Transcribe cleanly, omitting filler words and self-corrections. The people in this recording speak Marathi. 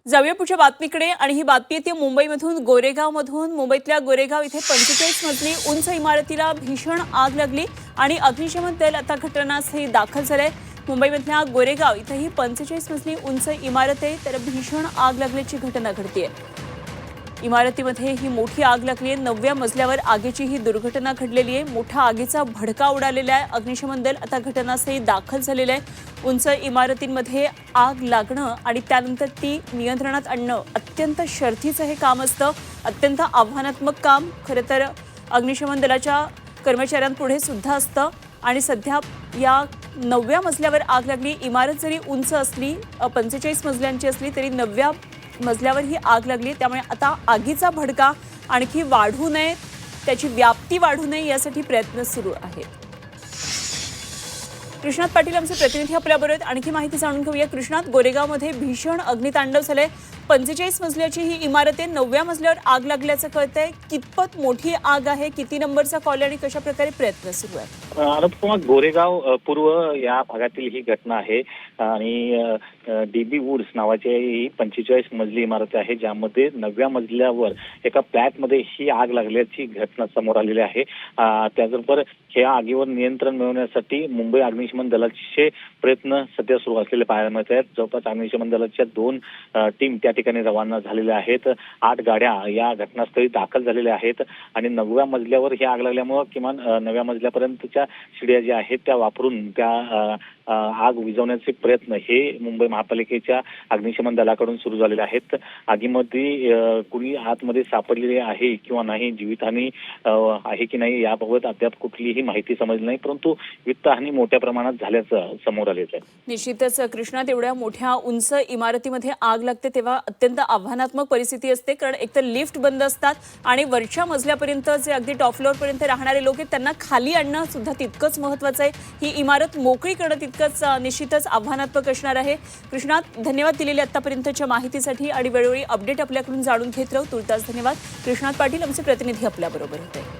जाऊया पुढच्या बातमीकडे आणि ही बातमी येते मुंबईमधून गोरेगावमधून। मुंबईतल्या गोरेगाव इथे 45 मजली उंच इमारतीला भीषण आग लागली आणि अग्निशमन दल आता घटनास्थळी दाखल झालंय। मुंबईमधल्या गोरेगाव इथे ही 45 मजली उंच इमारत आहे, तर भीषण आग लागल्याची घटना घडतीये। इमारतीमध्ये ही मोठी आग लागली आहे। 9व्या मजल्यावर आगीची ही दुर्घटना घडलेली आहे। मोठा आगीचा भडका उडालेला आहे। अग्निशमन दल आता घटनास्थळी दाखल झालेलं आहे। उंच इमारतींमध्ये आग लागणं आणि त्यानंतर ती नियंत्रणात आणणं अत्यंत शर्थीचं हे काम असतं, अत्यंत आव्हानात्मक काम खरं तर अग्निशमन दलाच्या कर्मचाऱ्यांपुढे सुद्धा असतं। आणि सध्या या 9व्या मजल्यावर आग लागली। इमारत जरी उंच असली 45 मजल्यांची असली तरी 9व्या मजल्यावर ही आग लागली, त्यामुळे आता आगीचा भडका आणखी वाढू नये, त्याची व्याप्ती वाढू नये यासाठी प्रयत्न सुरू आहेत। कृष्णात पाटील आमचे प्रतिनिधी आपल्याबरोबर आहेत, आणखी माहिती जाणून घेऊया। कृष्णात, गोरेगावमध्ये भीषण अग्नितांडव झालंय। 45 मजल्याची ही इमारत आहे, 9व्या मजल्यावर आग लागल्याचं कळतंय। कितपत मोठी आग आहे, किती नंबरचा कॉल आणि कशा प्रकारे प्रयत्न सुरू आहेत? अनुपमा, गोरेगाव पूर्व या भागातील ही घटना आहे आणि डीबी वुड्स नावाची ही 45 मजली इमारत आहे, ज्यामध्ये 9व्या मजल्यावर एका फ्लॅटमध्ये ही आग लागल्याची घटना समोर आलेली आहे। त्याचबरोबर ह्या आगीवर नियंत्रण मिळवण्यासाठी मुंबई अग्निशमन दलाचे प्रयत्न सध्या सुरू असलेले पाहायला मिळत आहेत। जवळपास अग्निशमन दलाच्या 2 टीम त्या ठिकाणी रवाना झालेल्या आहेत। 8 गाड्या या घटनास्थळी दाखल झालेल्या आहेत आणि 9व्या मजल्यावर ही आग लागल्यामुळे किमान 9व्या मजल्यापर्यंतच्या शिड्या ज्या आहेत त्या वापरून त्या आग विझवण्याचे प्रयत्न हे मुंबई महापालिकेच्या अग्निशमन दलाकडून सुरू झालेले आहेत। आगीमध्ये कुणी आतमध्ये सापडलेले आहे किंवा नाही, जीवितहानी आहे की नाही याबाबत अद्याप कुठलीही माहिती समजली नाही, परंतु वित्तहानी मोठ्या प्रमाणात झाल्याचं समोर आलेलं आहे। निश्चितच कृष्णात, एवढ्या मोठ्या उंच इमारतीमध्ये आग लागते तेव्हा अत्यंत आव्हानात्मक परिस्थिती असते, कारण एकतर लिफ्ट बंद असतात आणि वरच्या मजल्यापर्यंत जे अगदी टॉप फ्लोअर पर्यंत राहणारे लोक आहेत त्यांना खाली आणणं सुद्धा तितकंच महत्त्वाचं आहे। ही इमारत मोकळी करणं तितकंच निश्चितच आव्हानात्मक असणार आहे। कृष्णात, धन्यवाद दिलेली आतापर्यंतच्या माहितीसाठी आणि वेळोवेळी अपडेट आपल्याकडून जाणून घेत राहू। तुर्तास धन्यवाद। कृष्णात पाटील आमचे प्रतिनिधी आपल्याबरोबर होते।